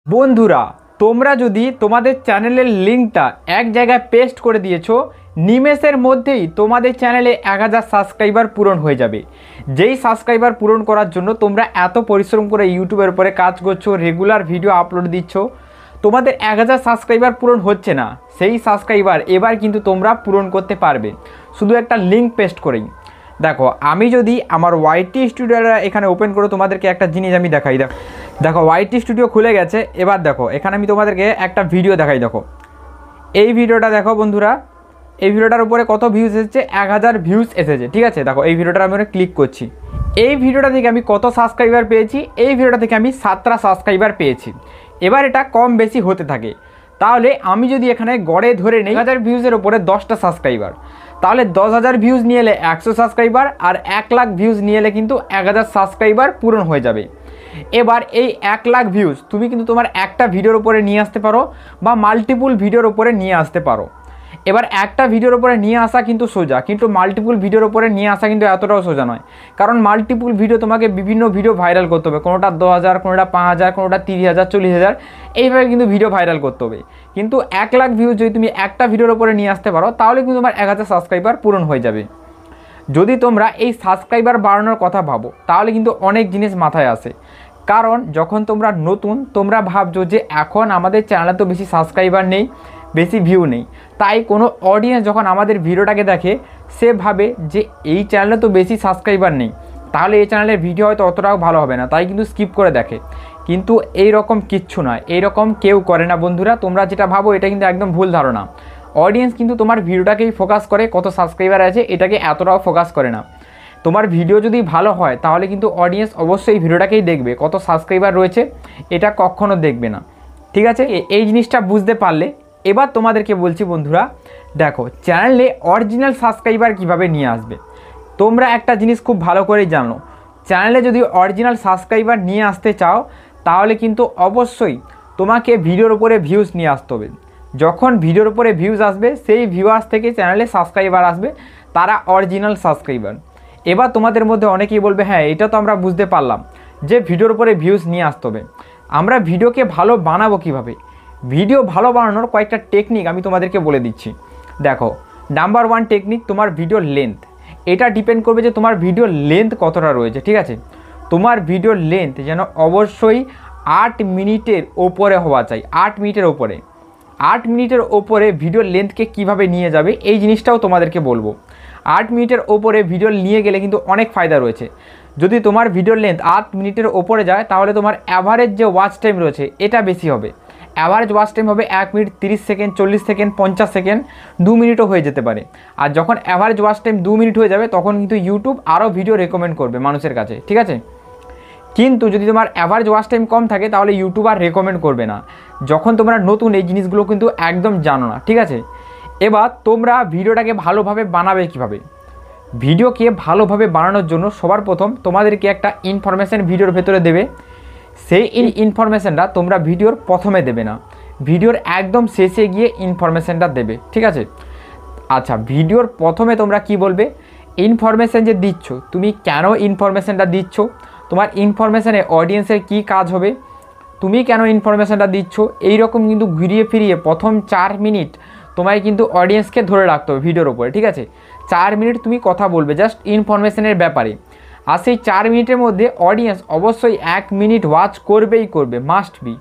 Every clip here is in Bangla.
বন্ধুরা, তোমরা যদি তোমাদের চ্যানেলের লিঙ্কটা এক জায়গায় পেস্ট করে দিয়েছো, নিমেষের মধ্যেই তোমাদের চ্যানেলে 1000 সাবস্ক্রাইবার পূরণ হয়ে যাবে। যেই সাবস্ক্রাইবার পূরণ করার জন্য তোমরা এত পরিশ্রম করে ইউটিউবের উপরে কাজ করছো, রেগুলার ভিডিও আপলোড দিচ্ছ, তোমাদের 1000 সাবস্ক্রাইবার পূরণ হচ্ছে না। সেই সাবস্ক্রাইবার এবার কিন্তু তোমরা পূরণ করতে পারবে শুধু একটা লিঙ্ক পেস্ট করেই। দেখো, আমি যদি আমার ওয়াইটি স্টুডিওটা এখানে ওপেন করে তোমাদেরকে একটা জিনিস আমি দেখাই। দেখো ওয়াইটি স্টুডিও খুলে গেছে। এবার দেখো, এখানে আমি তোমাদেরকে একটা ভিডিও দেখাই। দেখো এই ভিডিওটা দেখো বন্ধুরা, এই ভিডিওটার উপরে কত ভিউজ এসেছে? 1000 ভিউজ এসেছে। ঠিক আছে, দেখো এই ভিডিওটা আমি ক্লিক করছি। এই ভিডিওটা থেকে আমি কত সাবস্ক্রাইবার পেয়েছি? এই ভিডিওটা থেকে আমি 7টা সাবস্ক্রাইবার পেয়েছি। এবার এটা কম বেশি হতে থাকে। তাহলে আমি যদি এখানে গড়ে ধরে নেই 1000 ভিউজের ওপরে 10টা সাবস্ক্রাইবার, তাহলে 10,000 ভিউজ নিয়ে এলে 100 সাবস্ক্রাইবার, আর 1 লাখ ভিউজ নিয়ে এলে কিন্তু 1000 সাবস্ক্রাইবার পূরণ হয়ে যাবে। এবার এই 1 লাখ ভিউজ তুমি কিন্তু তোমার একটা ভিডিওর উপরে নিয়ে আসতে পারো বা মাল্টিপুল ভিডিওর উপরে নিয়ে আসতে পারো। এবার একটা ভিডিওর উপরে নিয়ে আসা কিন্তু সোজা, কিন্তু মাল্টিপুল ভিডিওর উপরে নিয়ে আসা কিন্তু এতটাও সোজা নয়। কারণ মাল্টিপুল ভিডিও তোমাকে বিভিন্ন ভিডিও ভাইরাল করতে হবে। কোনোটা 10,000, কোনোটা 5,000, কোনোটা 30,000, 40,000, এইভাবে কিন্তু ভিডিও ভাইরাল করতে হবে। কিন্তু 1 লাখ ভিউজ যদি তুমি একটা ভিডিওর উপরে নিয়ে আসতে পারো, তাহলে কিন্তু তোমার 1000 সাবস্ক্রাইবার পূরণ হয়ে যাবে। যদি তোমরা এই সাবস্ক্রাইবার বাড়ানোর কথা ভাবো, তাহলে কিন্তু অনেক জিনিস মাথায় আসে। কারণ যখন তোমরা নতুন, তোমরা ভাবছো যে এখন আমাদের চ্যানেলে তো বেশি সাবস্ক্রাইবার নেই, বেশি ভিউ নেই, তাই কোনো অডিয়েন্স যখন আমাদের ভিডিওটাকে দেখে, সে ভাবে যে এই চ্যানেলে তো বেশি সাবস্ক্রাইবার নেই, তাহলে এই চ্যানেলের ভিডিও হয়তো অতটাও ভালো হবে না, তাই কিন্তু স্কিপ করে দেখে। কিন্তু এই রকম কিচ্ছু নয়, এইরকম কেউ করে না বন্ধুরা। তোমরা যেটা ভাবো এটা কিন্তু একদম ভুল ধারণা। অডিয়েন্স কিন্তু তোমার ভিডিওটাকেই ফোকাস করে, কত সাবস্ক্রাইবার আছে এটাকে এতটাও ফোকাস করে না। তোমার ভিডিও যদি ভালো হয় তাহলে কিন্তু অডিয়েন্স অবশ্যই ভিডিওটাকেই দেখবে, কত সাবস্ক্রাইবার রয়েছে এটা কখনো দেখবে না। ঠিক আছে, এই জিনিসটা বুঝতে পারলে এবার তোমাদেরকে বলছি বন্ধুরা, দেখো চ্যানেলে অরিজিনাল সাবস্ক্রাইবার কিভাবে নিয়ে আসবে। তোমরা একটা জিনিস খুব ভালো করেই জানো, চ্যানেলে যদি অরিজিনাল সাবস্ক্রাইবার নিয়ে আসতে চাও, তাহলে কিন্তু অবশ্যই তোমাকে ভিডিওর উপরে ভিউজ নিয়ে আসতে হবে। যখন ভিডিওর উপরে ভিউজ আসবে, সেই ভিউয়ার্স থেকে চ্যানেলে সাবস্ক্রাইবার আসবে, তারা অরিজিনাল সাবস্ক্রাইবার। এবার তোমাদের মধ্যে অনেকেই বলবে, হ্যাঁ এটা তো আমরা বুঝতে পারলাম যে ভিডিওর উপরে ভিউজ নিয়ে আসতে হবে, আমরা ভিডিওকে ভালো বানাবো কিভাবে? ভিডিও ভালো বানানোর কয়েকটা টেকনিক আমি তোমাদেরকে বলে দিচ্ছি। দেখো, নাম্বার 1 টেকনিক, তোমার ভিডিওর লেন্থ। এটা ডিপেন্ড করবে যে তোমার ভিডিওর লেন্থ কতটা রয়েছে। ঠিক আছে, তোমার ভিডিওর লেন্থ যেন অবশ্যই 8 মিনিটের ওপরে হওয়া চাই। 8 মিনিটের ওপরে। 8 মিনিটের ওপরে ভিডিওর লেন্থকে কিভাবে নিয়ে যাবে এই জিনিসটাও তোমাদেরকে বলবো। 8 মিনিটের ওপরে ভিডিও নিয়ে গেলে কিন্তু অনেক ফায়দা রয়েছে। যদি তোমার ভিডিওর লেন্থ 8 মিনিটের ওপরে যায়, তাহলে তোমার অ্যাভারেজ যে ওয়াচ টাইম রয়েছে এটা বেশি হবে। অ্যাভারেজ ওয়াচ টাইম হবে 1 মিনিট 30 সেকেন্ড, 40 সেকেন্ড, 50 সেকেন্ড, 2 মিনিটও হয়ে যেতে পারে। আর যখন অ্যাভারেজ ওয়াচ টাইম 2 মিনিট হয়ে যাবে, তখন কিন্তু ইউটিউব আরও ভিডিও রেকমেন্ড করবে মানুষের কাছে। ঠিক আছে, কিন্তু যদি তোমার অ্যাভারেজ ওয়াচ টাইম কম থাকে, তাহলে ইউটিউব আর রেকমেন্ড করবে না। যখন তোমরা নতুন, এই জিনিসগুলো কিন্তু একদম জানো না। ঠিক আছে, এবার তোমরা ভিডিওটাকে ভালোভাবে বানাবে কিভাবে? ভিডিওকে ভালোভাবে বানানোর জন্য সবার প্রথম তোমাদেরকে একটা ইনফরমেশান ভিডিওর ভেতরে দেবে। সেই ইনফরমেশানটা তোমরা ভিডিওর প্রথমে দেবে না, ভিডিওর একদম শেষে গিয়ে ইনফরমেশানটা দেবে। ঠিক আছে, আচ্ছা ভিডিওর প্রথমে তোমরা কি বলবে? ইনফরমেশান যে দিচ্ছ, তুমি কেন ইনফরমেশানটা দিচ্ছ, তোমার ইনফরমেশানে অডিয়েন্সের কি কাজ হবে, তুমি কেন ইনফরমেশানটা দিচ্ছ, এইরকম কিন্তু ঘুরিয়ে ফিরিয়ে প্রথম 4 মিনিট তোমায় কিন্তু অডিয়েন্সকে ধরে রাখতে হবে ভিডিওর ওপরে। ঠিক আছে, 4 মিনিট তুমি কথা বলবে জাস্ট ইনফরমেশানের ব্যাপারে। আর সেই 4 মিনিটের মধ্যে অডিয়েন্স অবশ্যই 1 মিনিট ওয়াচ করবেই করবে, মাস্ট বি।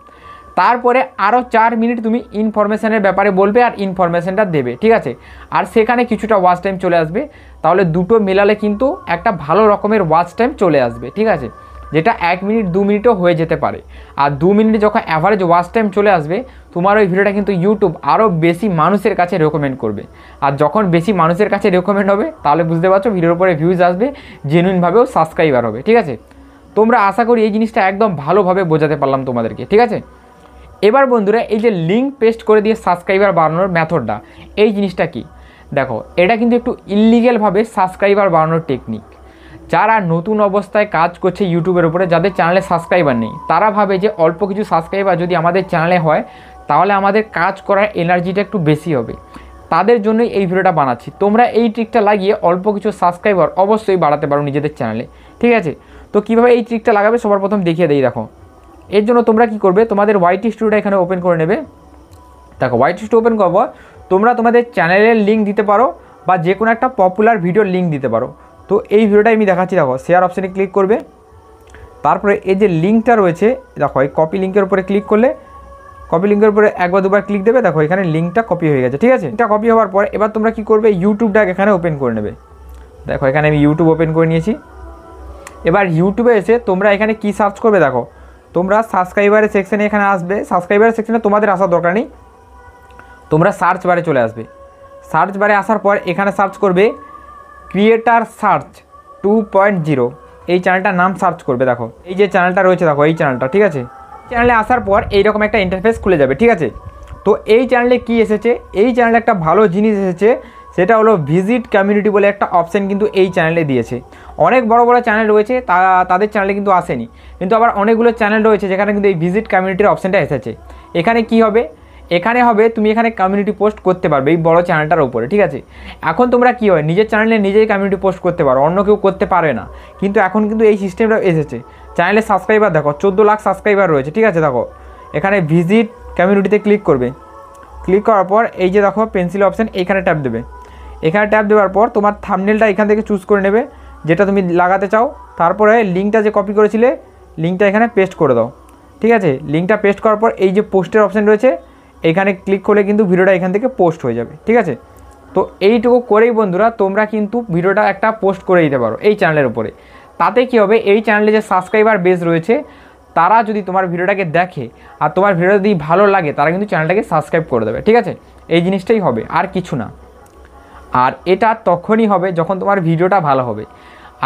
তারপরে আরও 4 মিনিট তুমি ইনফরমেশানের ব্যাপারে বলবে আর ইনফরমেশানটা দেবে। ঠিক আছে, আর সেখানে কিছুটা ওয়াচ টাইম চলে আসবে। তাহলে দুটো মেলালে কিন্তু একটা ভালো রকমের ওয়াচ টাইম চলে আসবে। ঠিক আছে, যেটা 1 মিনিট 2 মিনিটও হয়ে যেতে পারে। আর 2 মিনিটে যখন অ্যাভারেজ ওয়াচ টাইম চলে আসবে, তোমার ওই ভিডিওটা কিন্তু ইউটিউব আরও বেশি মানুষের কাছে রেকমেন্ড করবে। আর যখন বেশি মানুষের কাছে রেকমেন্ড হবে, তাহলে বুঝতে পারছো ভিডিওর উপরে ভিউজ আসবে, জেনুইনভাবেও সাবস্ক্রাইবার হবে। ঠিক আছে, তোমরা আশা করি এই জিনিসটা একদম ভালোভাবে বোঝাতে পারলাম তোমাদেরকে। ঠিক আছে, এবার বন্ধুরা, এই যে লিঙ্ক পেস্ট করে দিয়ে সাবস্ক্রাইবার বাড়ানোর মেথডটা, এই জিনিসটা কি? দেখো, এটা কিন্তু একটু ইললিগ্যালভাবে সাবস্ক্রাইবার বাড়ানোর টেকনিক। যারা নতুন অবস্থায় কাজ করছে ইউটিউবের উপরে, যাদের চ্যানেলে সাবস্ক্রাইবার নেই, তারা ভাবে যে অল্প কিছু সাবস্ক্রাইবার যদি আমাদের চ্যানেলে হয়, তাহলে আমাদের কাজ করার এনার্জিটা একটু বেশি হবে। তাদের জন্যই এই ভিডিওটা বানাচ্ছি। তোমরা এই ট্রিকটা লাগিয়ে অল্প কিছু সাবস্ক্রাইবার অবশ্যই বাড়াতে পারো নিজেদের চ্যানেলে। ঠিক আছে, তো কীভাবে এই ট্রিকটা লাগাবে সবার প্রথম দেখিয়ে দেই। দেখো, এর জন্য তোমরা কি করবে, তোমাদের ওয়াইটি স্টুডিওটা এখানে ওপেন করে নেবে। দেখো ওয়াইটি স্টুডিও ওপেন করব, তোমরা তোমাদের চ্যানেলের লিঙ্ক দিতে পারো বা যে কোনো একটা পপুলার ভিডিওর লিঙ্ক দিতে পারো। তো এই ভিডিওটা আমি দেখাচ্ছি। দেখো শেয়ার অপশানে ক্লিক করবে, তারপরে এই যে লিঙ্কটা রয়েছে দেখো এই কপি লিঙ্কের উপরে ক্লিক করলে, কপি লিঙ্কের উপরে একবার দুবার ক্লিক দেবে, দেখো এখানে লিঙ্কটা কপি হয়ে গেছে। ঠিক আছে, এটা কপি হওয়ার পর এবার তোমরা কি করবে, ইউটিউবটা এখানে ওপেন করে নেবে। দেখো এখানে আমি ইউটিউব ওপেন করে নিয়েছি। এবার ইউটিউবে এসে তোমরা এখানে কি সার্চ করবে, দেখো তোমরা সাবস্ক্রাইবারের সেকশানে এখানে আসবে। সাবস্ক্রাইবারের সেকশানে তোমাদের আসার দরকার নেই, তোমরা সার্চ বারে চলে আসবে। সার্চ বারে আসার পর এখানে সার্চ করবে ক্রিয়েটার সার্চ 2.0, এই চ্যানেলটার নাম সার্চ করবে। দেখো এই যে চ্যানেলটা রয়েছে, দেখো এই চ্যানেলটা। ঠিক আছে, চ্যানেলে আসার পর এইরকম একটা ইন্টারফেস খুলে যাবে। ঠিক আছে, তো এই চ্যানেলে কি এসেছে, এই চ্যানেলে একটা ভালো জিনিস এসেছে, সেটা হলো ভিজিট কমিউনিটি বলে একটা অপশান কিন্তু এই চ্যানেলে দিয়েছে। অনেক বড় বড় চ্যানেল রয়েছে তাদের চ্যানেলে কিন্তু আসেনি, কিন্তু আবার অনেকগুলো চ্যানেল রয়েছে যেখানে কিন্তু এই ভিজিট কমিউনিটির অপশানটা এসেছে। এখানে কি হবে, এখানে হবে তুমি এখানে কমিউনিটি পোস্ট করতে পারবে এই বড় চ্যানেলটার উপরে। ঠিক আছে, এখন তোমরা কী হয় নিজের চ্যানেলে নিজেই কমিউনিটি পোস্ট করতে পারো, অন্য কেউ করতে পারে না, কিন্তু এখন কিন্তু এই সিস্টেমটা এসেছে। চ্যানেলের সাবস্ক্রাইবার দেখো 14 লাখ সাবস্ক্রাইবার রয়েছে। ঠিক আছে, দেখো এখানে ভিজিট কমিউনিটিতে ক্লিক করবে। ক্লিক করার পর এই যে দেখো পেন্সিল অপশান, এইখানে ট্যাপ দেবে। এখানে ট্যাপ দেওয়ার পর তোমার থাম্বনেলটা এখান থেকে চুজ করে নেবে যেটা তুমি লাগাতে চাও। তারপরে লিঙ্কটা যে কপি করেছিলে লিঙ্কটা এখানে পেস্ট করে দাও। ঠিক আছে, লিঙ্কটা পেস্ট করার পর এই যে পোস্টের অপশান রয়েছে এখানে ক্লিক করলে কিন্তু ভিডিওটা এখান থেকে পোস্ট হয়ে যাবে। ঠিক আছে, তো এইটুকু করেই বন্ধুরা তোমরা কিন্তু ভিডিওটা একটা পোস্ট করে দিতে পারো এই চ্যানেলের উপরে। তাতে কি হবে, এই চ্যানেলে যে সাবস্ক্রাইবার বেস রয়েছে তারা যদি তোমার ভিডিওটাকে দেখে আর তোমার ভিডিও যদি ভালো লাগে তারা কিন্তু চ্যানেলটাকে সাবস্ক্রাইব করে দেবে। ঠিক আছে, এই জিনিসটাই হবে, আর কিছু না। আর এটা তখনই হবে যখন তোমার ভিডিওটা ভালো হবে।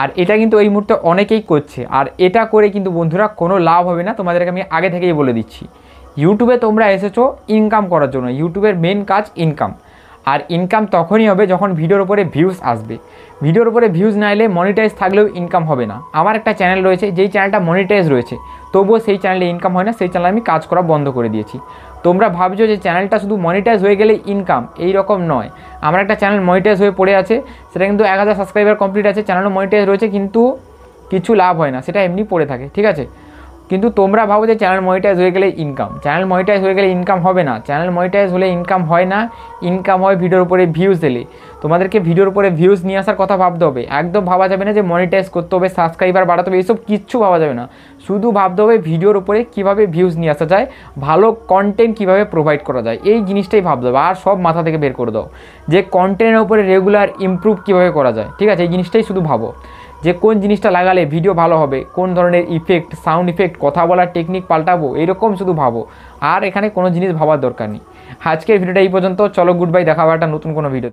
আর এটা কিন্তু এই মুহূর্তে অনেকেই করছে, আর এটা করে কিন্তু বন্ধুরা কোনো লাভ হবে না, তোমাদেরকে আমি আগে থেকেই বলে দিচ্ছি। ইউটিউবে তোমরা এসেছো ইনকাম করার জন্য, ইউটিউবের মেন কাজ ইনকাম। আর ইনকাম তখনই হবে যখন ভিডিওর উপরে ভিউজ আসবে। ভিডিওর উপরে ভিউজ না এলে মনিটাইজ থাকলেও ইনকাম হবে না। আমার একটা চ্যানেল রয়েছে যেই চ্যানেলটা মনিটাইজ রয়েছে, তবুও সেই চ্যানেলে ইনকাম হয় না, সেই চ্যানেলে আমি কাজ করা বন্ধ করে দিয়েছি। তোমরা ভাবছো যে চ্যানেলটা শুধু মনিটাইজ হয়ে গেলেই ইনকাম, এই রকম নয়। আমার একটা চ্যানেল মনিটাইজ হয়ে পড়ে আছে, সেটা কিন্তু 1000 সাবস্ক্রাইবার কমপ্লিট আছে, চ্যানেলও মনিটাইজ রয়েছে, কিন্তু কিছু লাভ হয় না, সেটা এমনি পড়ে থাকে। ঠিক আছে, কিন্তু তোমরা ভাবো যে চ্যানেল মনিটাইজ হয়ে গেলে ইনকাম, চ্যানেল মনিটাইজ হয়ে গেলে ইনকাম হবে না। চ্যানেল মনিটাইজ হলে ইনকাম হয় না, ইনকাম হয় ভিডিওর উপরে ভিউজ এলে। তোমাদেরকে ভিডিওর উপরে ভিউজ নিয়ে আসার কথা ভাবতে হবে, একদম ভাবা যাবে না যে মনিটাইজ করতে হবে, সাবস্ক্রাইবার বাড়াতে হবে, এইসব কিচ্ছু ভাবা যাবে না। শুধু ভাবতে হবে ভিডিওর উপরে কীভাবে ভিউজ নিয়ে আসা যায়, ভালো কন্টেন্ট কীভাবে প্রোভাইড করা যায়, এই জিনিসটাই ভাবতে হবে। আর সব মাথা থেকে বের করে দাও যে কন্টেন্টের উপরে রেগুলার ইমপ্রুভ কীভাবে করা যায়। ঠিক আছে, এই জিনিসটাই শুধু ভাবো যে কোন জিনিসটা লাগালে ভিডিও ভালো হবে, কোন ধরনের ইফেক্ট, সাউন্ড ইফেক্ট, কথা বলার টেকনিক পাল্টাবো, এরকম শুধু ভাবো। আর এখানে কোনো জিনিস ভাবার দরকার নেই। আজকের ভিডিওটা এই পর্যন্ত, চলো গুড বাই, দেখা হবে একটা নতুন কোনো ভিডিও।